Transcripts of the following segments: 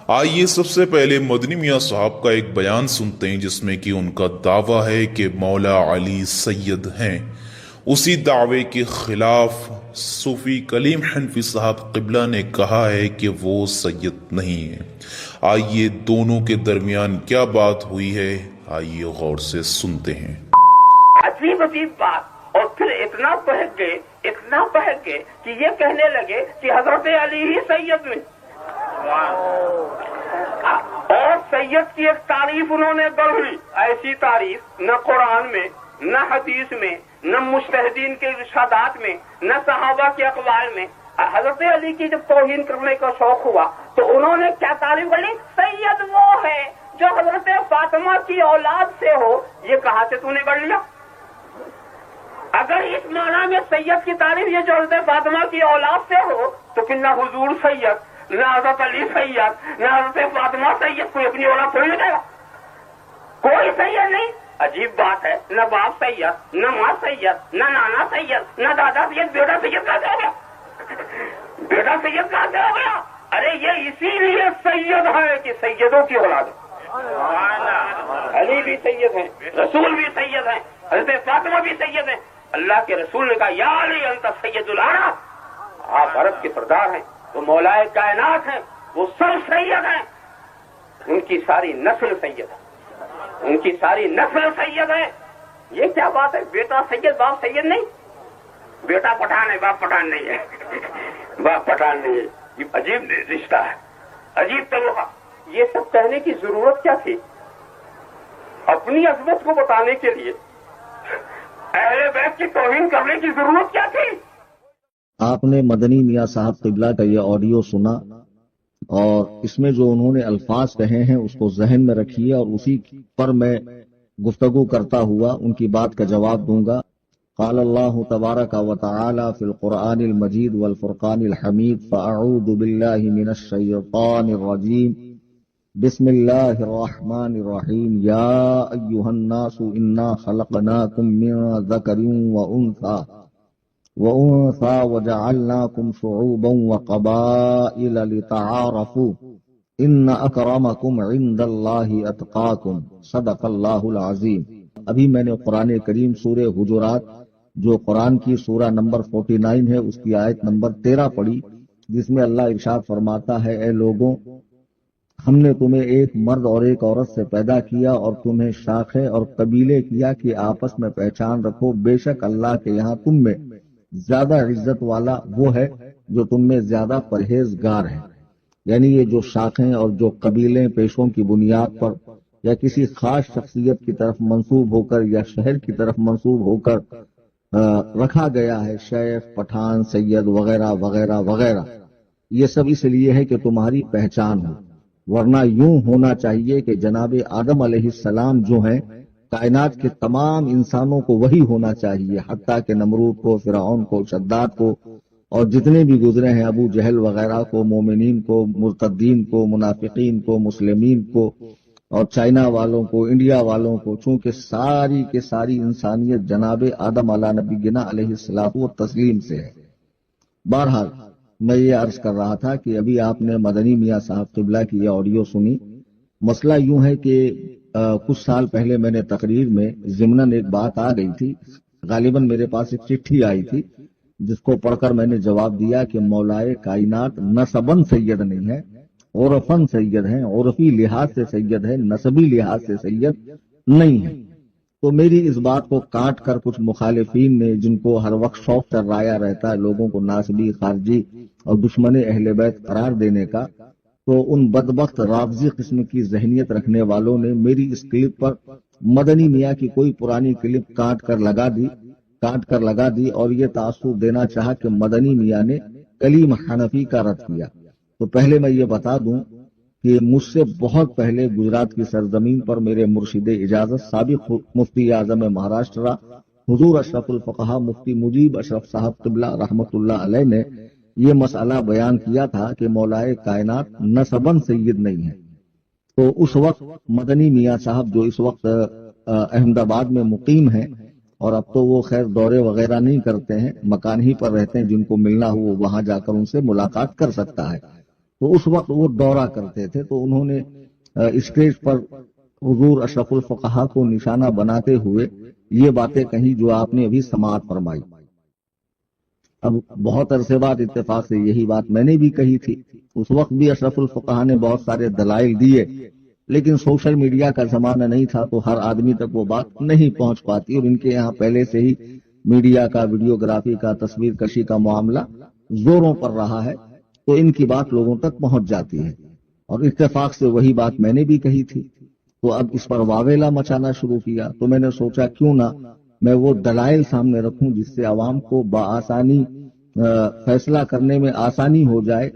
آئیے سب سے پہلے مدنی میاں صاحب کا ایک بیان سنتے ہیں جس میں کہ ان کا دعویٰ ہے کہ مولا علی سید ہیں۔ اسی دعوے کے خلاف صوفی کلیم حنفی صاحب قبلہ نے کہا ہے کہ وہ سید نہیں ہیں۔ آئیے دونوں کے درمیان کیا بات ہوئی ہے، آئیے غور سے سنتے ہیں۔ عجیب عجیب بات، اور پھر اتنا بہک گئے کہ یہ کہنے لگے کہ حضرت علی ہی سید میں، اور سید کی ایک تعریف انہوں نے گڑھ لی۔ ایسی تعریف نہ قرآن میں، نہ حدیث میں، نہ مجتہدین کے ارشادات میں، نہ صحابہ کے اقوال میں۔ حضرت علی کی جب توہین کرنے کا شوق ہوا تو انہوں نے کیا تعریف کر لی؟ سید وہ ہے جو حضرت فاطمہ کی اولاد سے ہو۔ یہ کہاں سے تو نے کر لیا؟ اگر اس معنی میں سید کی تعریف یہ جو حضرت فاطمہ کی اولاد سے ہو تو پھر نہ حضور سید، نہ حضرت علی سید، نہ حضرت فاطمہ سید، کوئی اپنی اولاد تھوڑی لگے گا، کوئی سید نہیں۔ عجیب بات ہے، نہ باپ سید، نہ ماں سید، نہ نانا سید، نہ دادا سید، بیٹا سید کہاں سے ہو گیا؟ بیٹا سید کہاں سے ہو گیا؟ ارے یہ اسی لیے سید ہے کہ سیدوں کی اولاد ہے۔ علی بھی سید ہیں، رسول بھی سید ہیں، حضرت فاطمہ بھی سید ہیں۔ اللہ کے رسول نے کہا یا علی انت سید العرب، آپ عرب کے سردار ہیں، وہ مولائے کائنات ہیں، وہ سب سید ہیں، ان کی ساری نسل سید ہے، ان کی ساری نسل سید ہے۔ یہ کیا بات ہے؟ بیٹا سید باپ سید نہیں، بیٹا پٹھان ہے باپ پٹھان نہیں ہے، باپ پٹھان نہیں ہے۔ یہ عجیب رشتہ ہے، عجیب طریقہ۔ یہ سب کہنے کی ضرورت کیا تھی؟ اپنی عظمت کو بتانے کے لیے اہل بیت کی توہین کرنے کی ضرورت کیا تھی؟ آپ نے مدنی میاں صاحب قبلہ کا یہ آڈیو سنا، اور اس میں جو انہوں نے الفاظ کہے ہیں اس کو ذہن میں رکھیے، اور اسی پر میں گفتگو کرتا ہوا ان کی بات کا جواب دوں گا۔ قال اللہ تبارک و تعالی فی القرآن المجید والفرقان الحمید فاعوذ باللہ من الشیطان الرجیم بسم اللہ الرحمن الرحیم یا ایہا الناس انا خلقناکم من ذکر وانثى وجعلناکم شعوبا وقبائل لتعارفوا ان اکرمکم عند اللہ اتقاکم صدق اللہ العظیم۔ ابھی میں نے قرآن کریم سورہ حجرات جو قرآن کی سورہ نمبر 49 ہے اس کی آیت نمبر 13 پڑھی، جس میں اللہ ارشاد فرماتا ہے اے لوگوں، ہم نے تمہیں ایک مرد اور ایک عورت سے پیدا کیا اور تمہیں شاخیں اور قبیلے کیا کہ آپس میں پہچان رکھو، بے شک اللہ کے یہاں تم میں زیادہ عزت والا وہ ہے جو تم میں زیادہ پرہیزگار ہے۔ یعنی یہ جو شاخیں اور جو قبیلے پیشوں کی بنیاد پر یا کسی خاص شخصیت کی طرف منسوب ہو کر یا شہر کی طرف منسوب ہو کر رکھا گیا ہے، شیخ، پٹھان، سید وغیرہ وغیرہ وغیرہ، یہ سب اس لیے ہے کہ تمہاری پہچان ہو، ورنہ یوں ہونا چاہیے کہ جناب آدم علیہ السلام جو ہیں کائنات کے تمام انسانوں کو وہی ہونا چاہیے، حتیٰ کہ نمرود کو، فرعون کو، شداد کو، اور جتنے بھی گزرے ہیں ابو جہل وغیرہ کو، مومنین کو، مرتدین کو، منافقین کو، مسلمین کو، اور چائنا والوں کو، انڈیا والوں کو، چونکہ ساری کے ساری انسانیت جناب آدم علیہ نبینا علیہ الصلوۃ والتسلیم سے ہے۔ بہرحال میں یہ عرض کر رہا تھا کہ ابھی آپ نے مدنی میاں صاحب قبلہ کی یہ آڈیو سنی۔ مسئلہ یوں ہے کہ کچھ سال پہلے میں نے تقریر میں ضمناً ایک بات آ گئی تھی، غالباً میرے پاس ایک چٹھی آئی تھی جس کو پڑھ کر میں نے جواب دیا کہ مولائے کائنات نسباً سید نہیں ہے، عرفاً سید ہیں، عرفی لحاظ سے سید ہے، نسبی لحاظ سے سید نہیں ہے۔ تو میری اس بات کو کاٹ کر کچھ مخالفین نے، جن کو ہر وقت شوق چرایا رہتا ہے لوگوں کو ناسبی، خارجی اور دشمن اہل بیت قرار دینے کا، تو ان بدبخت رافضی قسم کی ذہنیت رکھنے والوں نے میری اس کلپ پر مدنی میاں کی کوئی پرانی کلپ کاٹ کر لگا دی اور یہ تاثر دینا چاہا کہ مدنی میاں نے کلیم حنفی کا رد کیا۔ تو پہلے میں یہ بتا دوں کہ مجھ سے بہت پہلے گجرات کی سرزمین پر میرے مرشد اجازت سابق مفتی اعظم مہاراشٹرا حضور اشرف الفقہا مفتی مجیب اشرف صاحب قبلہ رحمت اللہ علیہ نے یہ مسئلہ بیان کیا تھا کہ مولائے کائنات نسباً سید نہیں ہے۔ تو اس وقت مدنی میاں صاحب جو اس وقت احمد آباد میں مقیم ہیں، اور اب تو وہ خیر دورے وغیرہ نہیں کرتے ہیں، مکان ہی پر رہتے ہیں، جن کو ملنا ہو وہ وہاں جا کر ان سے ملاقات کر سکتا ہے۔ تو اس وقت وہ دورہ کرتے تھے، تو انہوں نے اسٹیج پر حضور اشرف الفقہا کو نشانہ بناتے ہوئے یہ باتیں کہیں جو آپ نے ابھی سماعت فرمائی۔ اب بہت عرصے بعد اتفاق سے یہی بات میں نے بھی کہی تھی، اس وقت بھی اشرف الفقہا نے بہت سارے دلائل دیے، لیکن سوشل میڈیا کا زمانہ نہیں تھا تو ہر آدمی تک وہ بات نہیں پہنچ پاتی، اور ان کے یہاں پہلے سے ہی میڈیا کا، ویڈیوگرافی کا، تصویر کشی کا معاملہ زوروں پر رہا ہے، تو ان کی بات لوگوں تک پہنچ جاتی ہے، اور اتفاق سے وہی بات میں نے بھی کہی تھی۔ تو اب اس پر واویلا مچانا شروع کیا، تو میں نے سوچا کیوں نہ میں وہ دلائل سامنے رکھوں جس سے عوام کو بآسانی فیصلہ کرنے میں آسانی ہو جائے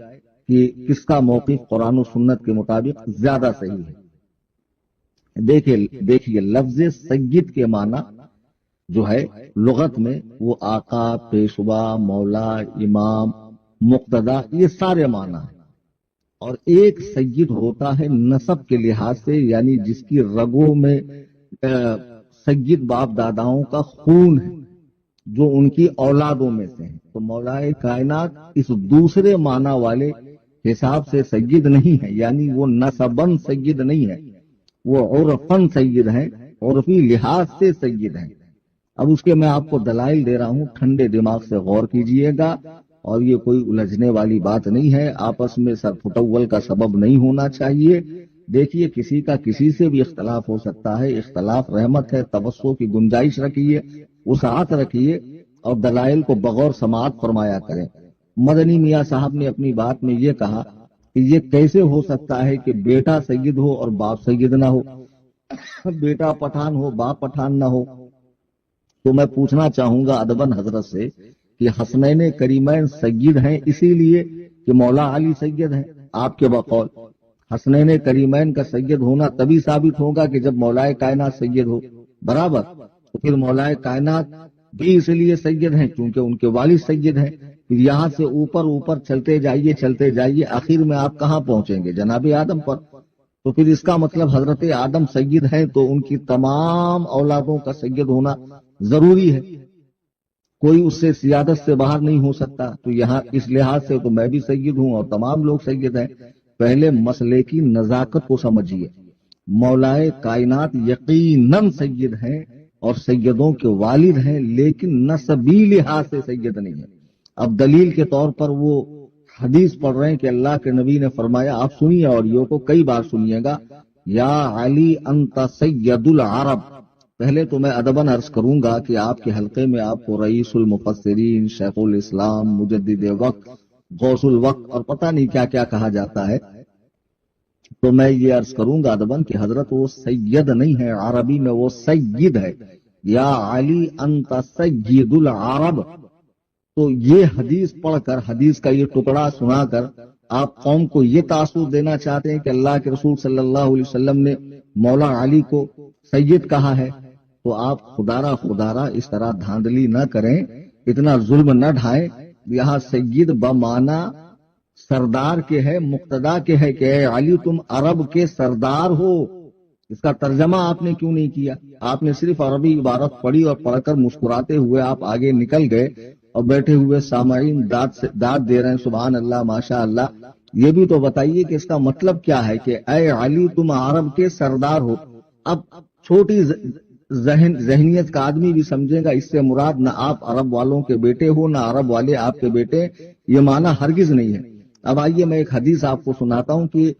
کہ کس کا موقف قرآن و سنت کے مطابق زیادہ صحیح ہے۔ دیکھیے لفظ سید کے معنی جو ہے لغت میں وہ آقا، پیشوا، مولا، امام، مقتدا، یہ سارے معنی ہیں، اور ایک سید ہوتا ہے نسب کے لحاظ سے، یعنی جس کی رگوں میں سید باپ داداؤں کا خون ہے، جو ان کی اولادوں میں سے ہیں۔ تو مولا کائنات اس دوسرے معنی والے حساب سے سید نہیں ہے، یعنی وہ نسبن سید نہیں ہے، وہ عرفن سید ہیں، عرفی لحاظ سے سید ہیں۔ اب اس کے میں آپ کو دلائل دے رہا ہوں، ٹھنڈے دماغ سے غور کیجئے گا، اور یہ کوئی الجھنے والی بات نہیں ہے، آپس میں سر پھٹول کا سبب نہیں ہونا چاہیے۔ دیکھیے کسی کا کسی سے بھی اختلاف ہو سکتا ہے، اختلاف رحمت ہے، توسع کی گنجائش رکھیے، وسعت رکھیے، اور دلائل کو بغور سماعت فرمایا کریں۔ مدنی میاں صاحب نے اپنی بات میں یہ کہا کہ یہ کیسے ہو سکتا ہے کہ بیٹا سید ہو اور باپ سید نہ ہو، بیٹا پٹھان ہو باپ پٹھان نہ ہو۔ تو میں پوچھنا چاہوں گا ادبن حضرت سے کہ حسنین کریمین سید ہیں اسی لیے کہ مولا علی سید ہیں؟ آپ کے بقول حسنین کریمین کا سید ہونا تبھی ثابت ہوگا کہ جب مولا کائنات سید ہو، برابر؟ تو پھر مولا کائنات بھی اس لیے سید ہیں کیونکہ ان کے والد سید ہیں۔ پھر یہاں سے اوپر اوپر چلتے جائیے، آخر میں آپ کہاں پہنچیں گے؟ جناب آدم پر۔ تو پھر اس کا مطلب حضرت آدم سید ہیں تو ان کی تمام اولادوں کا سید ہونا ضروری ہے، کوئی اس سے سیادت سے باہر نہیں ہو سکتا۔ تو یہاں اس لحاظ سے تو میں بھی سید ہوں اور تمام لوگ سید ہیں۔ پہلے مسئلے کی نزاکت کو سمجھیے، مولا کائنات یقیناً سید ہیں اور سیدوں کے والد ہیں، لیکن نسبی لحاظ سے سید نہیں ہے۔ اب دلیل کے طور پر وہ حدیث پڑھ رہے ہیں کہ اللہ کے نبی نے فرمایا، آپ سنیے اور یہ کو کئی بار سنیے گا، یا علی انت سید العرب۔ پہلے تو میں ادباً عرض کروں گا کہ آپ کے حلقے میں آپ کو رئیس المفسرین، شیخ الاسلام، مجدد وقت، غوث الوقت اور پتہ نہیں کیا کیا کہا جاتا ہے، تو میں یہ عرض کروں گا ادباً کہ حضرت وہ سید نہیں ہے، عربی میں وہ سید ہے، یا علی انت سید العرب۔ تو یہ حدیث پڑھ کر، حدیث کا یہ ٹکڑا سنا کر آپ قوم کو یہ تاثر دینا چاہتے ہیں کہ اللہ کے رسول صلی اللہ علیہ وسلم نے مولا علی کو سید کہا ہے، تو آپ خدارا اس طرح دھاندلی نہ کریں، اتنا ظلم نہ ڈھائیں۔ یہاں سید بمانا سردار کے ہے، مقتدا کے ہے کہ اے علی تم عرب کے سردار ہو۔ اس کا ترجمہ آپ نے کیوں نہیں کیا؟ آپ نے صرف عربی عبارت پڑھی اور پڑھ کر مسکراتے ہوئے آپ آگے نکل گئے، اور بیٹھے ہوئے سامعین داد دے رہے ہیں سبحان اللہ ماشاء اللہ۔ یہ بھی تو بتائیے کہ اس کا مطلب کیا ہے کہ اے علی تم عرب کے سردار ہو۔ اب چھوٹی ذہنیت کا آدمی بھی سمجھے گا اس سے مراد نہ آپ عرب والوں کے بیٹے ہو نہ عرب والے آپ کے بیٹے، یہ معنی ہرگز نہیں ہے۔ اب آئیے میں ایک حدیث آپ کو سناتا ہوں کہ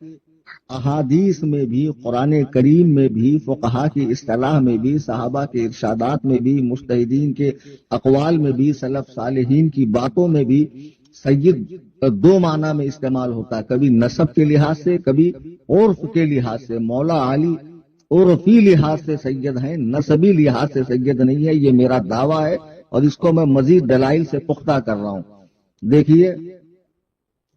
احادیث میں بھی، قرآن کریم میں بھی، فقہا کی اصطلاح میں بھی، صحابہ کے ارشادات میں بھی، مجتہدین کے اقوال میں بھی، سلف صالحین کی باتوں میں بھی سید دو معنی میں استعمال ہوتا ہے، کبھی نسب کے لحاظ سے، کبھی عرف کے لحاظ سے۔ مولا علی عرفی لحاظ سے سید ہیں، نسبی لحاظ سے سید نہیں ہے، یہ میرا دعویٰ ہے اور اس کو میں مزید دلائل سے پختہ کر رہا ہوں۔ دیکھیے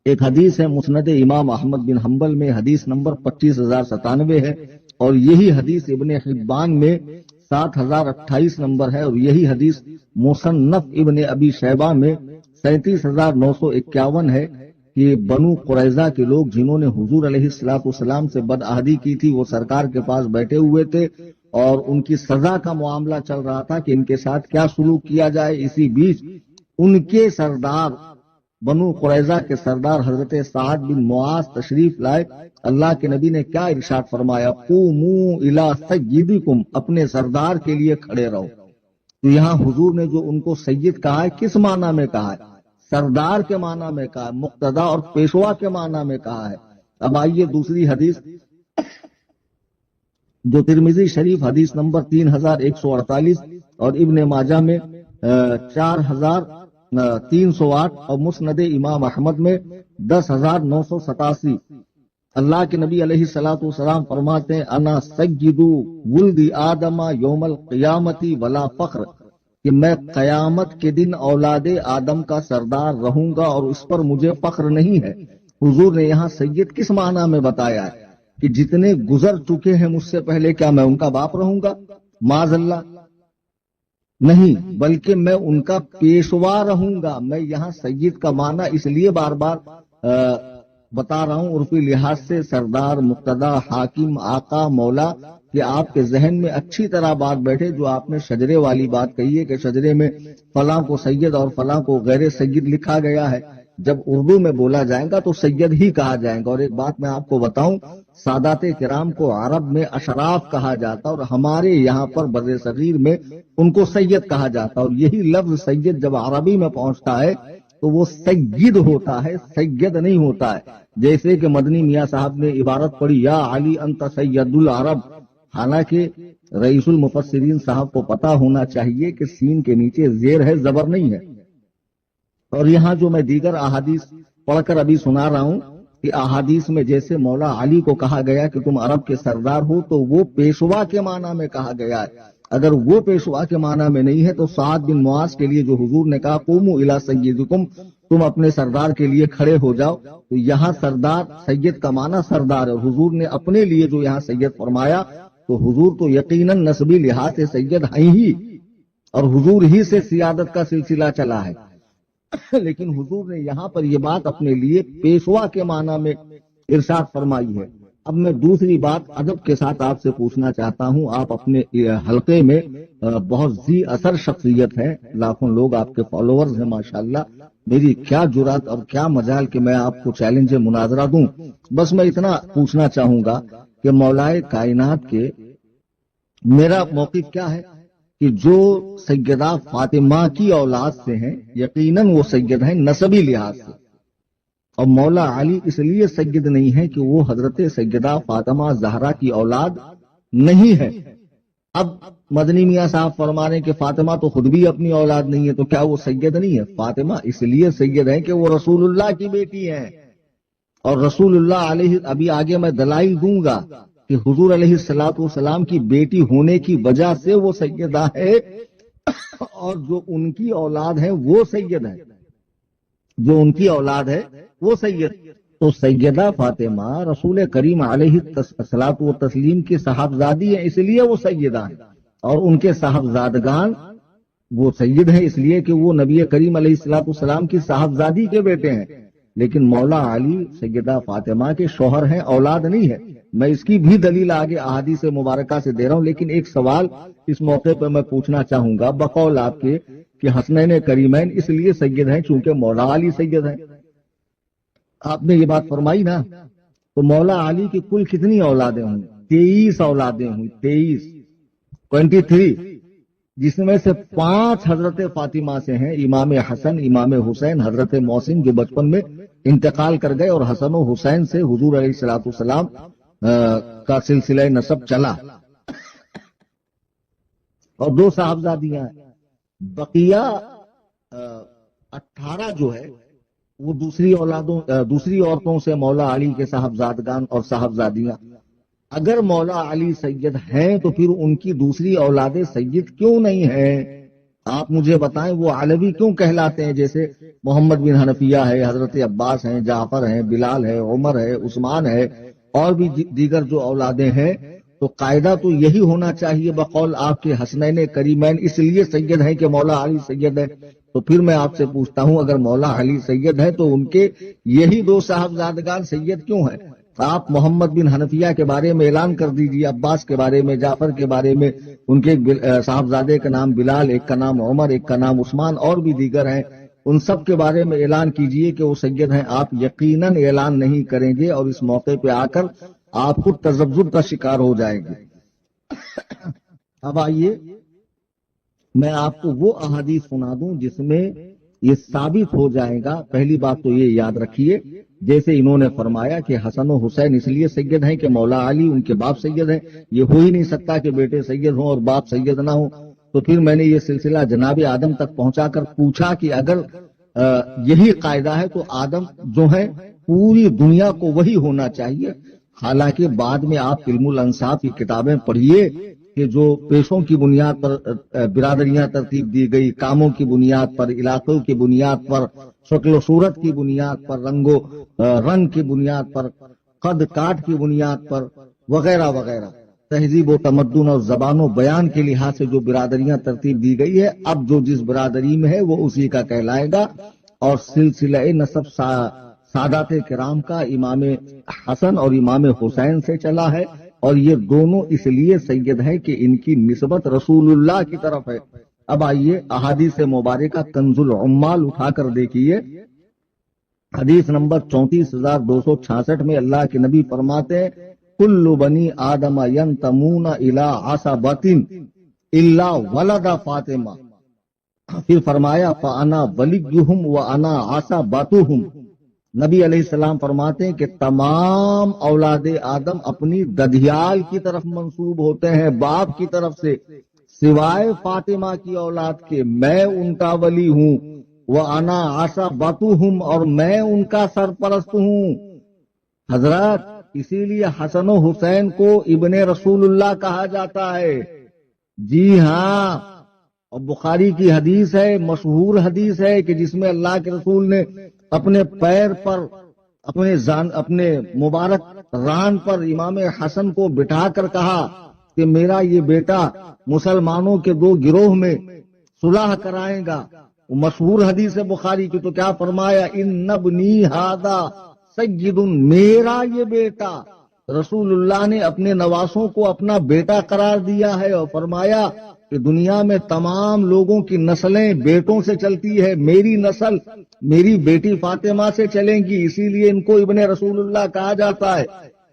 ایک حدیث ہے مسند امام احمد بن حنبل میں، حدیث نمبر 25097 ہے، اور یہی حدیث ابن حبان میں 7028 نمبر ہے، اور یہی حدیث مصنف ابن ابی شیبہ میں 37951 ہے کہ بنو قریظہ کے لوگ جنہوں نے حضور علیہ الصلوۃ والسلام سے بدعہدی کی تھی، وہ سرکار کے پاس بیٹھے ہوئے تھے اور ان کی سزا کا معاملہ چل رہا تھا کہ ان کے ساتھ کیا سلوک کیا جائے۔ اسی بیچ ان کے سردار بنو قریظہ کے سردار حضرت سعد بن معاذ تشریف لائے. اللہ کے نبی نے کیا ارشاد فرمایا؟ قوموا الی سیدکم، اپنے سردار کے لیے کھڑے رہو. تو یہاں حضور نے جو ان کو سید کہا ہے کس معنی میں کہا ہے؟ سردار کے معنی میں کہا ہے، مقتدا اور پیشوا کے معنی میں کہا ہے. اب آئیے دوسری حدیث جو ترمذی شریف حدیث نمبر 3148 اور ابن ماجہ میں 4308 اور مسند امام احمد میں 10987. اللہ کے نبی علیہ الصلوۃ والسلام فرماتے ہیں انا سید ولد آدم یوم القیامت ولا فخر، کہ میں قیامت کے دن اولاد آدم کا سردار رہوں گا اور اس پر مجھے فخر نہیں ہے. حضور نے یہاں سید کس معنی میں بتایا ہے؟ کہ جتنے گزر چکے ہیں مجھ سے پہلے، کیا میں ان کا باپ رہوں گا؟ معاذ اللہ، نہیں، بلکہ میں ان کا پیشوا رہوں گا. میں یہاں سید کا معنی اس لیے بار بار بتا رہا ہوں عرفی لحاظ سے، سردار، مقتدا، حاکم، آقا، مولا، کہ آپ کے ذہن میں اچھی طرح بات بیٹھے. جو آپ نے شجرے والی بات کہی ہے کہ شجرے میں فلاں کو سید اور فلاں کو غیر سید لکھا گیا ہے، جب اردو میں بولا جائے گا تو سید ہی کہا جائے گا. اور ایک بات میں آپ کو بتاؤں، سادات کرام کو عرب میں اشراف کہا جاتا اور ہمارے یہاں پر بر صغیر میں ان کو سید کہا جاتا. اور یہی لفظ سید جب عربی میں پہنچتا ہے تو وہ سید ہوتا ہے، سید نہیں ہوتا ہے. جیسے کہ مدنی میاں صاحب نے عبارت پڑھی یا علی انت سید العرب، حالانکہ رئیس المفسرین صاحب کو پتا ہونا چاہیے کہ سین کے نیچے زیر ہے، زبر نہیں ہے. اور یہاں جو میں دیگر احادیث پڑھ کر ابھی سنا رہا ہوں کہ احادیث میں جیسے مولا علی کو کہا گیا کہ تم عرب کے سردار ہو، تو وہ پیشوا کے معنی میں کہا گیا ہے. اگر وہ پیشوا کے معنی میں نہیں ہے تو سعد بن معاذ کے لیے جو حضور نے کہا قوموا الی سیدکم، تم اپنے سردار کے لیے کھڑے ہو جاؤ، تو یہاں سردار، سید کا معنی سردار ہے. حضور نے اپنے لیے جو یہاں سید فرمایا تو حضور تو یقیناً نسبی لحاظ سے سید ہیں ہی، اور حضور ہی سے سیادت کا سلسلہ چلا ہے. لیکن حضور نے یہاں پر یہ بات اپنے لیے پیشوا کے معنی میں ارشاد فرمائی ہے. اب میں دوسری بات ادب کے ساتھ آپ سے پوچھنا چاہتا ہوں. آپ اپنے حلقے میں بہت ذی اثر شخصیت ہے، لاکھوں لوگ آپ کے فالوورز ہیں ماشاءاللہ. میری کیا جرات اور کیا مجال کہ میں آپ کو چیلنج مناظرہ دوں. بس میں اتنا پوچھنا چاہوں گا کہ مولائے کائنات کے میرا موقف کیا ہے کہ جو سیدہ فاطمہ کی اولاد سے ہیں یقیناً وہ سید ہیں نسبی لحاظ سے، اور مولا علی اس لیے سید نہیں ہے کہ وہ حضرت سیدہ فاطمہ زہرا کی اولاد نہیں ہے. اب مدنی میاں صاحب فرما رہے ہیں کہ فاطمہ تو خود بھی اپنی اولاد نہیں ہے، تو کیا وہ سید نہیں ہے؟ فاطمہ اس لیے سید ہے کہ وہ رسول اللہ کی بیٹی ہیں، اور رسول اللہ علیہ، ابھی آگے میں دلائل دوں گا کہ حضور علیہ الصلوۃ والسلام کی بیٹی ہونے کی وجہ سے وہ سیدہ ہے، اور جو ان کی اولاد ہے وہ سید ہے، جو ان کی اولاد ہے وہ سید. تو سیدہ فاطمہ رسول کریم علیہ الصلوۃ والتسلیم کی صاحبزادی ہے، اس لیے وہ سیدہ ہیں، اور ان کے صاحبزادگان وہ سید ہیں اس لیے کہ وہ نبی کریم علیہ الصلوۃ والسلام کی صاحبزادی کے بیٹے ہیں. لیکن مولا علی سیدہ فاطمہ کے شوہر ہیں، اولاد نہیں ہے. میں اس کی بھی دلیل آگے احادیث مبارکہ سے دے رہا ہوں. لیکن ایک سوال اس موقع پہ میں پوچھنا چاہوں گا بقول آپ کے کہ حسنین کریمین اس لیے سید ہیں چونکہ مولا علی سید ہیں. آپ نے یہ بات فرمائی نا، تو مولا علی کی کل کتنی اولادیں ہوئی؟ 23 اولادیں ہوئی، 23، جس میں سے 5 حضرت فاطمہ سے ہیں، امام حسن، امام حسین، حضرت محسن جو بچپن میں انتقال کر گئے، اور حسن و حسین سے حضور علیہ الصلوۃ والسلام کا سلسلہ نسب چلا، اور 2 صاحبزادیاں ہیں. بقیہ 18 جو ہے وہ دوسری عورتوں سے مولا علی کے صاحبزادگان اور صاحبزادیاں. اگر مولا علی سید ہیں تو پھر ان کی دوسری اولادیں سید کیوں نہیں ہیں؟ آپ مجھے بتائیں وہ علوی کیوں کہلاتے ہیں؟ جیسے محمد بن حنفیہ ہے، حضرت عباس ہیں، جعفر ہیں، بلال ہے، عمر ہے، عثمان ہے، اور بھی دیگر جو اولادیں ہیں. تو قاعدہ تو یہی ہونا چاہیے بقول آپ کے حسنین کریمین اس لیے سید ہیں کہ مولا علی سید ہے. تو پھر میں آپ سے پوچھتا ہوں اگر مولا علی سید ہے تو ان کے یہی 2 صاحبزادگان سید کیوں ہیں؟ آپ محمد بن حنفیہ کے بارے میں اعلان کر دیجیے، عباس کے بارے میں، جعفر کے بارے میں، ان کے صاحبزادے کا نام بلال، ایک کا نام عمر، ایک کا نام عثمان، اور بھی دیگر ہیں. ان سب کے بارے میں اعلان کیجئے کہ وہ سید ہیں. آپ یقیناً اعلان نہیں کریں گے اور اس موقع پہ آ کر آپ خود تذبذب کا شکار ہو جائیں گے. اب آئیے میں آپ کو وہ احادیث سنا دوں جس میں یہ ثابت ہو جائے گا. پہلی بات تو یہ یاد رکھیے، جیسے انہوں نے فرمایا کہ حسن و حسین اس لیے سید ہیں کہ مولا علی ان کے باپ سید ہیں. یہ ہو ہی نہیں سکتا کہ بیٹے سید ہوں اور باپ سید نہ ہوں. تو پھر میں نے یہ سلسلہ جناب آدم تک پہنچا کر پوچھا کہ اگر یہی قاعدہ ہے تو آدم جو ہے پوری دنیا کو وہی ہونا چاہیے. حالانکہ بعد میں آپ علم الانصاف کی کتابیں پڑھیے کہ جو پیشوں کی بنیاد پر برادریاں ترتیب دی گئی، کاموں کی بنیاد پر، علاقوں کی بنیاد پر، شکل و صورت کی بنیاد پر، رنگ کی بنیاد پر، قد کاٹ کی بنیاد پر وغیرہ وغیرہ، تہذیب و تمدن اور زبان و بیان کے لحاظ سے جو برادریاں ترتیب دی گئی ہے، اب جو جس برادری میں ہے وہ اسی کا کہلائے گا. اور سلسلہ نسب سادات کرام کا امام حسن اور امام حسین سے چلا ہے، اور یہ دونوں اس لیے سید ہیں کہ ان کی نسبت رسول اللہ کی طرف ہے. اب آئیے احادیث مبارکہ کنز العمال اٹھا کر دیکھیے. حدیث نمبر 34,266 میں اللہ کے نبی فرماتے ہیں کل بنی آدم ینتمون الی عصبۃ الا ولد فاطمہ. پھر فرمایا فانا ولیہم وانا عصبتہم. نبی علیہ السلام فرماتے ہیں کہ تمام اولاد آدم اپنی ددھیال کی طرف منسوب ہوتے ہیں، باپ کی طرف سے، سوائے فاطمہ کی اولاد کے. میں ان کا ولی ہوں، وَأَنَا عَصَبَتُهُمْ، اور میں ان کا سرپرست ہوں. حضرات اسی لیے حسن و حسین کو ابن رسول اللہ کہا جاتا ہے. جی ہاں، اور بخاری کی حدیث ہے، مشہور حدیث ہے کہ جس میں اللہ کے رسول نے اپنے پیر پر، اپنے مبارک ران پر امام حسن کو بٹھا کر کہا کہ میرا یہ بیٹا مسلمانوں کے دو گروہ میں صلح کرائے گا. مشہور حدیث ہے بخاری کی. تو کیا فرمایا ان ابنی ھذا سید، میرا یہ بیٹا. رسول اللہ نے اپنے نواسوں کو اپنا بیٹا قرار دیا ہے اور فرمایا کہ دنیا میں تمام لوگوں کی نسلیں بیٹوں سے چلتی ہے، میری نسل میری بیٹی فاطمہ سے چلیں گی. اسی لیے ان کو ابن رسول اللہ کہا جاتا ہے،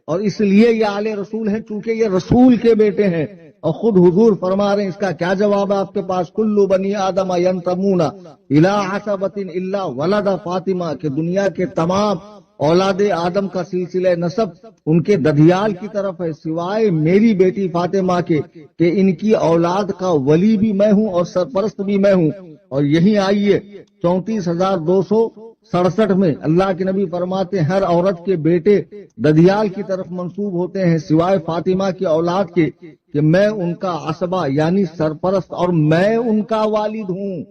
اور اس لیے یہ آل رسول ہے چونکہ یہ رسول کے بیٹے ہیں. اور خود حضور فرما رہے ہیں، اس کا کیا جواب ہے آپ کے پاس؟ کل بنی آدم ینتمون الی عصبۃ الا ولد فاطمہ، کہ دنیا کے تمام اولاد آدم کا سلسلہ نسب ان کے ددھیال کی طرف ہے، سوائے میری بیٹی فاطمہ کے، کہ ان کی اولاد کا ولی بھی میں ہوں اور سرپرست بھی میں ہوں. اور یہی آئیے 34,267 میں اللہ کے نبی فرماتے ہیں ہر عورت کے بیٹے ددھیال کی طرف منسوب ہوتے ہیں سوائے فاطمہ کی اولاد کے، کہ میں ان کا عصبہ یعنی سرپرست اور میں ان کا والد ہوں.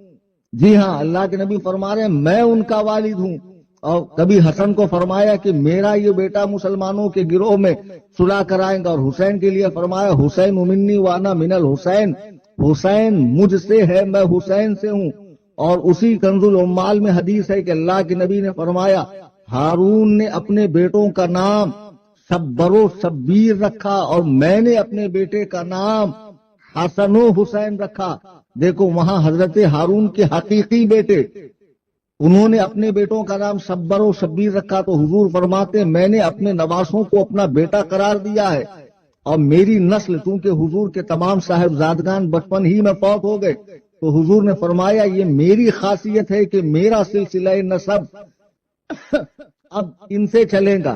جی ہاں، اللہ کے نبی فرما رہے ہیں میں ان کا والد ہوں. اور کبھی حسن کو فرمایا کہ میرا یہ بیٹا مسلمانوں کے گروہ میں صلح کرائے گا، اور حسین کے لیے فرمایا حسین منی وانا من الحسین، حسین مجھ سے ہے میں حسین سے ہوں. اور اسی کنز العمال میں حدیث ہے کہ اللہ کے نبی نے فرمایا ہارون نے اپنے بیٹوں کا نام شبر و شبیر رکھا اور میں نے اپنے بیٹے کا نام حسن و حسین رکھا. دیکھو وہاں حضرت ہارون کے حقیقی بیٹے، انہوں نے اپنے بیٹوں کا نام شبر و شبیر رکھا. تو حضور فرماتے میں نے اپنے نواسوں کو اپنا بیٹا قرار دیا ہے، اور میری نسل، چونکہ حضور کے تمام صاحبزادگان بچپن ہی میں فوت ہو گئے، تو حضور نے فرمایا یہ میری خاصیت ہے کہ میرا سلسلہ نسب اب ان سے چلے گا.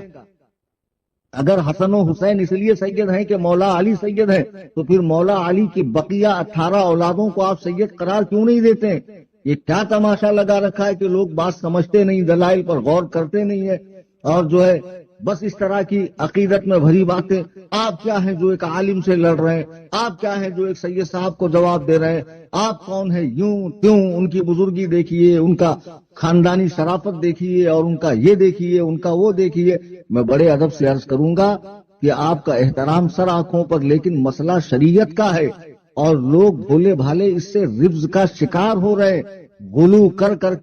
اگر حسن و حسین اس لیے سید ہیں کہ مولا علی سید ہیں، تو پھر مولا علی کی بقیہ 18 اولادوں کو آپ سید قرار کیوں نہیں دیتے ہیں؟ یہ کیا تماشا لگا رکھا ہے کہ لوگ بات سمجھتے نہیں، دلائل پر غور کرتے نہیں ہے، اور جو ہے بس اس طرح کی عقیدت میں بھری باتیں. آپ کیا ہیں جو ایک عالم سے لڑ رہے ہیں؟ آپ کیا ہیں جو ایک سید صاحب کو جواب دے رہے ہیں؟ آپ کون ہیں؟ یوں تیوں. ان کی بزرگی دیکھیے، ان کا خاندانی شرافت دیکھیے، اور ان کا یہ دیکھیے، ان کا وہ دیکھیے. میں بڑے ادب سے عرض کروں گا کہ آپ کا احترام سر آنکھوں پر، لیکن مسئلہ شریعت کا ہے، اور لوگ بھولے بھالے اس سے ربز کا شکار ہو رہے. غلو کر کر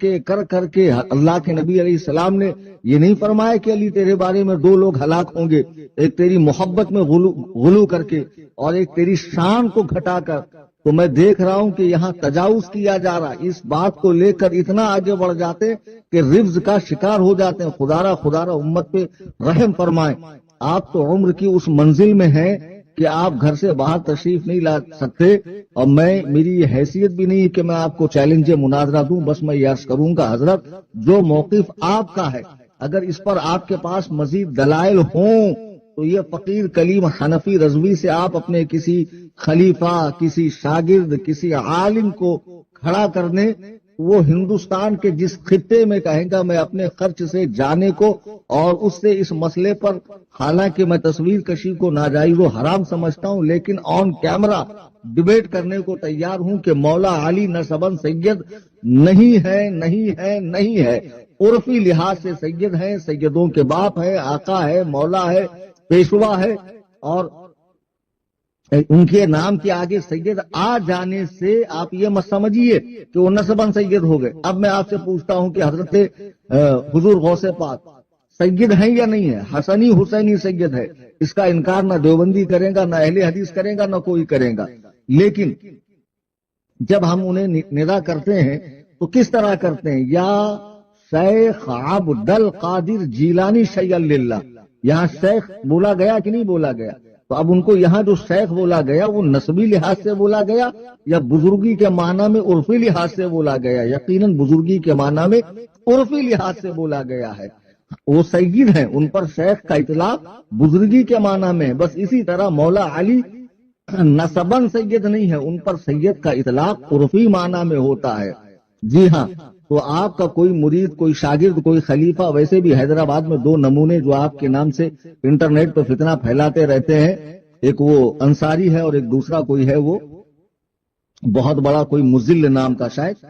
کے اللہ کے نبی علیہ السلام نے یہ نہیں فرمایا کہ علی تیرے بارے میں 2 لوگ ہلاک ہوں گے، ایک تیری محبت میں غلو کر کے، اور ایک تیری شان کو گھٹا کر. تو میں دیکھ رہا ہوں کہ یہاں تجاوز کیا جا رہا ہے، اس بات کو لے کر اتنا آگے بڑھ جاتے ہیں کہ رفض کا شکار ہو جاتے ہیں۔ خدا را امت پہ رحم فرمائیں۔ آپ تو عمر کی اس منزل میں ہیں کہ آپ گھر سے باہر تشریف نہیں لا سکتے، اور میری یہ حیثیت بھی نہیں کہ میں آپ کو چیلنج مناظرہ دوں، بس میں یہ عرض کروں گا حضرت جو موقف آپ کا ہے اگر اس پر آپ کے پاس مزید دلائل ہوں تو یہ فقیر کلیم حنفی رضوی سے آپ اپنے کسی خلیفہ، کسی شاگرد، کسی عالم کو کھڑا کرنے، وہ ہندوستان کے جس خطے میں کہیں گا میں اپنے خرچ سے جانے کو اور اس سے اس مسئلے پر، حالانکہ میں تصویر کشی کو ناجائز و حرام سمجھتا ہوں لیکن آن کیمرہ ڈیبیٹ کرنے کو تیار ہوں کہ مولا علی نسباً سید نہیں ہے، نہیں ہے، نہیں ہے، عرفی لحاظ سے سید ہیں، سیدوں کے باپ ہے، آقا ہے، مولا ہے، پیشوا ہے، اور ان کے نام کے آگے سید آ جانے سے آپ یہ مت سمجھیے کہ وہ نسباً سید ہو گئے۔ اب میں آپ سے پوچھتا ہوں کہ حضرت حضور غوث پاک سید ہیں یا نہیں ہے؟ حسنی حسینی سید ہے، اس کا انکار نہ دیوبندی کرے گا، نہ اہل حدیث کرے گا، نہ کوئی کرے گا۔ لیکن جب ہم انہیں ندا کرتے ہیں تو کس طرح کرتے ہیں؟ یا شیخ عبد القادر جیلانی شیء للہ، یہاں شیخ بولا گیا کہ نہیں بولا گیا؟ تو اب ان کو یہاں جو شیخ بولا گیا وہ نسبی لحاظ سے بولا گیا یا بزرگی کے معنی میں عرفی لحاظ سے بولا گیا؟ یقیناً بزرگی کے معنی میں عرفی لحاظ سے بولا گیا ہے۔ وہ سید ہیں، ان پر شیخ کا اطلاق بزرگی کے معنی میں ہے۔ بس اسی طرح مولا علی نسباً سید نہیں ہے، ان پر سید کا اطلاق عرفی معنی میں ہوتا ہے۔ جی ہاں، تو آپ کا کوئی مرید، کوئی شاگرد، کوئی خلیفہ، ویسے بھی حیدرآباد میں دو نمونے جو آپ کے نام سے انٹرنیٹ پہ فتنہ پھیلاتے رہتے ہیں، ایک وہ انصاری ہے اور ایک دوسرا کوئی ہے وہ بہت بڑا کوئی مزل نام کا، شاید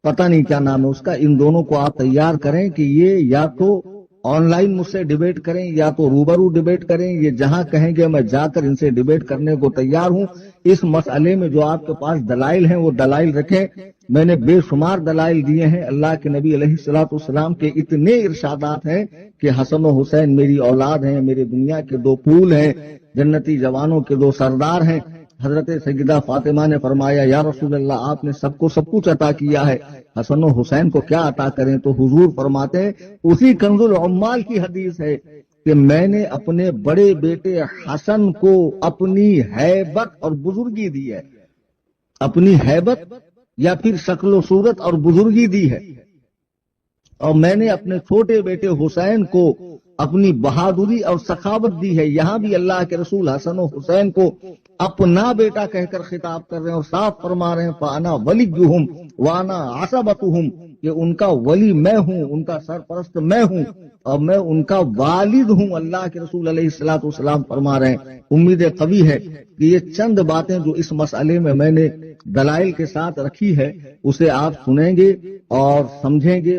پتہ نہیں کیا نام ہے اس کا۔ ان دونوں کو آپ تیار کریں کہ یہ یا تو آن لائن مجھ سے ڈیبیٹ کریں یا تو روبرو ڈیبیٹ کریں، یہ جہاں کہیں گے میں جا کر ان سے ڈیبیٹ کرنے کو تیار ہوں۔ اس مسئلے میں جو آپ کے پاس دلائل ہیں وہ دلائل رکھیں، میں نے بے شمار دلائل دیے ہیں۔ اللہ کے نبی علیہ الصلوۃ والسلام کے اتنے ارشادات ہیں کہ حسن و حسین میری اولاد ہیں، میرے دنیا کے دو پھول ہیں، جنتی جوانوں کے دو سردار ہیں۔ حضرت سیدہ فاطمہ نے فرمایا یا رسول اللہ آپ نے سب کو سب کچھ عطا کیا ہے، حسن و حسین کو کیا عطا کریں؟ تو حضور فرماتے ہیں، اسی کنز العمال کی حدیث ہے کہ میں نے اپنے بڑے بیٹے حسن کو اپنی ہیبت اور بزرگی دی ہے، اپنی ہیبت یا پھر شکل و صورت اور بزرگی دی ہے، اور میں نے اپنے چھوٹے بیٹے حسین کو اپنی بہادری اور سخاوت دی ہے۔ یہاں بھی اللہ کے رسول حسن و حسین کو اپنا بیٹا کہہ کر خطاب کر رہے ہیں اور صاف فرما رہے ہیں فَأَنَا وَلِيُّهُمْ وَأَنَا عَصَبَتُهُمْ، کہ ان کا ولی میں ہوں، ان کا سرپرست میں ہوں اور میں ان کا والد ہوں۔ اللہ کے رسول علیہ الصلوۃ والسلام فرما رہے ہیں۔ امید قوی ہے کہ یہ چند باتیں جو اس مسئلے میں میں نے دلائل کے ساتھ رکھی ہے اسے آپ سنیں گے اور سمجھیں گے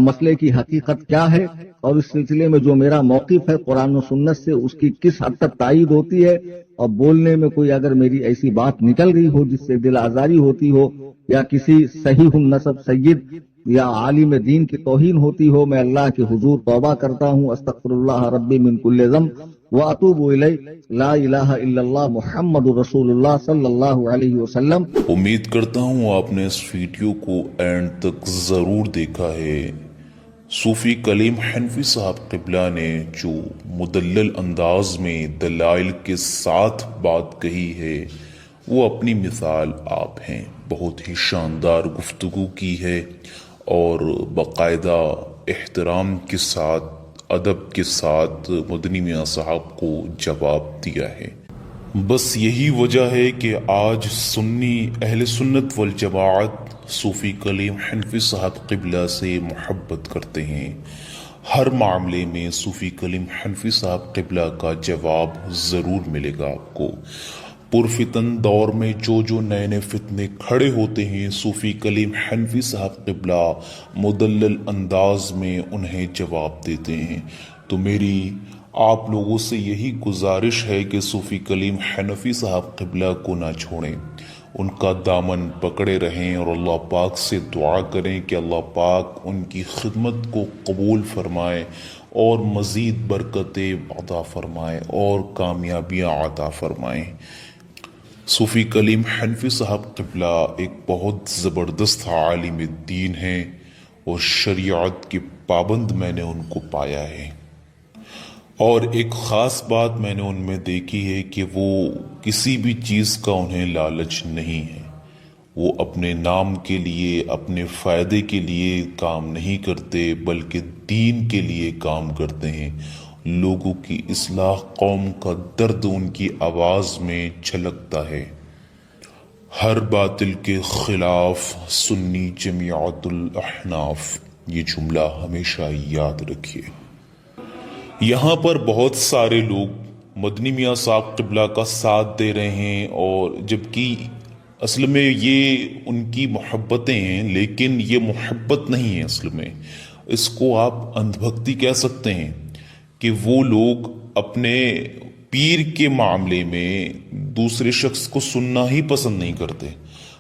مسئلے کی حقیقت کیا ہے، اور اس سلسلے میں جو میرا موقف ہے قرآن و سنت سے اس کی کس حد تک تائید ہوتی ہے، اور بولنے میں کوئی اگر میری ایسی بات نکل گئی ہو جس سے دل آزاری ہوتی ہو یا کسی صحیح النسب سید یا عالم دین کی توہین ہوتی ہو، میں اللہ کے حضور توبہ کرتا ہوں، استغفر اللہ ربی من کل ذنب واتوب الیہ، لا الہ الا اللہ محمد رسول اللہ صلی اللہ علیہ وسلم۔ امید کرتا ہوں آپ نے اس ویڈیو کو اینڈ تک ضرور دیکھا ہے۔ صوفی کلیم حنفی صاحب قبلہ نے جو مدلل انداز میں دلائل کے ساتھ بات کہی ہے وہ اپنی مثال آپ ہیں، بہت ہی شاندار گفتگو کی ہے اور باقاعدہ احترام کے ساتھ، ادب کے ساتھ مدنی میاں صاحب کو جواب دیا ہے۔ بس یہی وجہ ہے کہ آج سنی اہل سنت والجماعت صوفی کلیم حنفی صاحب قبلہ سے محبت کرتے ہیں۔ ہر معاملے میں صوفی کلیم حنفی صاحب قبلہ کا جواب ضرور ملے گا آپ کو۔ پرفتن دور میں جو نئے نئے فتنے کھڑے ہوتے ہیں صوفی کلیم حنفی صاحب قبلہ مدلل انداز میں انہیں جواب دیتے ہیں۔ تو میری آپ لوگوں سے یہی گزارش ہے کہ صوفی کلیم حنفی صاحب قبلہ کو نہ چھوڑیں، ان کا دامن پکڑے رہیں اور اللہ پاک سے دعا کریں کہ اللہ پاک ان کی خدمت کو قبول فرمائے اور مزید برکتیں عطا فرمائے اور کامیابیاں عطا فرمائیں۔ صوفی کلیم حنفی صاحب قبلہ ایک بہت زبردست عالم دین ہیں اور شریعت کے پابند میں نے ان کو پایا ہے، اور ایک خاص بات میں نے ان میں دیکھی ہے کہ وہ کسی بھی چیز کا انہیں لالچ نہیں ہے۔ وہ اپنے نام کے لیے، اپنے فائدے کے لیے کام نہیں کرتے بلکہ دین کے لیے کام کرتے ہیں۔ لوگوں کی اصلاح، قوم کا درد ان کی آواز میں چھلکتا ہے۔ ہر باطل کے خلاف سنی جمیعت الاحناف، یہ جملہ ہمیشہ یاد رکھیے۔ یہاں پر بہت سارے لوگ مدنی میاں صاحب قبلہ کا ساتھ دے رہے ہیں، اور جبکہ اصل میں یہ ان کی محبتیں ہیں، لیکن یہ محبت نہیں ہے، اصل میں اس کو آپ اندھ بھکتی کہہ سکتے ہیں کہ وہ لوگ اپنے پیر کے معاملے میں دوسرے شخص کو سننا ہی پسند نہیں کرتے۔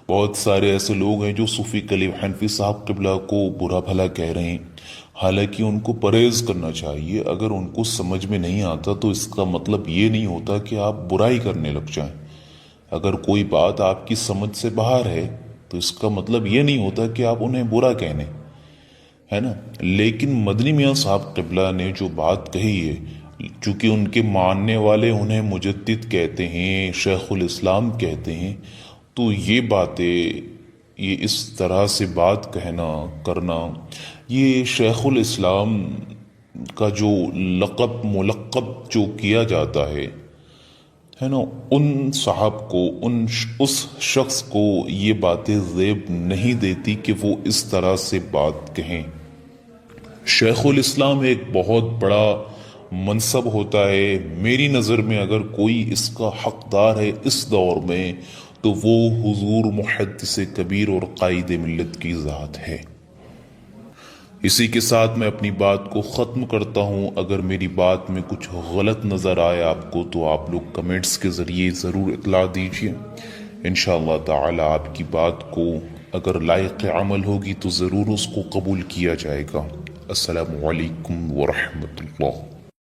بہت سارے ایسے لوگ ہیں جو صوفی کلیم حنفی صاحب قبلہ کو برا بھلا کہہ رہے ہیں، حالانکہ ان کو پرہیز کرنا چاہیے۔ اگر ان کو سمجھ میں نہیں آتا تو اس کا مطلب یہ نہیں ہوتا کہ آپ برائی کرنے لگ جائیں۔ اگر کوئی بات آپ کی سمجھ سے باہر ہے تو اس کا مطلب یہ نہیں ہوتا کہ آپ انہیں برا کہنے، ہے نا۔ لیکن مدنی میاں صاحب قبلہ نے جو بات کہی ہے، چونکہ ان کے ماننے والے انہیں مجدد کہتے ہیں، شیخ الاسلام کہتے ہیں، تو یہ باتیں، یہ اس طرح سے بات کہنا کرنا، یہ شیخ الاسلام کا جو ملقب جو کیا جاتا ہے نا، ان صاحب کو، اس شخص کو یہ باتیں زیب نہیں دیتی کہ وہ اس طرح سے بات کہیں۔ شیخ الاسلام ایک بہت بڑا منصب ہوتا ہے میری نظر میں۔ اگر کوئی اس کا حقدار ہے اس دور میں تو وہ حضور محدث کبیر اور قائد ملت کی ذات ہے۔ اسی کے ساتھ میں اپنی بات کو ختم کرتا ہوں۔ اگر میری بات میں کچھ غلط نظر آئے آپ کو تو آپ لوگ کمنٹس کے ذریعے ضرور اطلاع دیجیے۔ انشاءاللہ تعالی آپ کی بات کو اگر لائق عمل ہوگی تو ضرور اس کو قبول کیا جائے گا۔ السلام علیکم ورحمۃ اللہ۔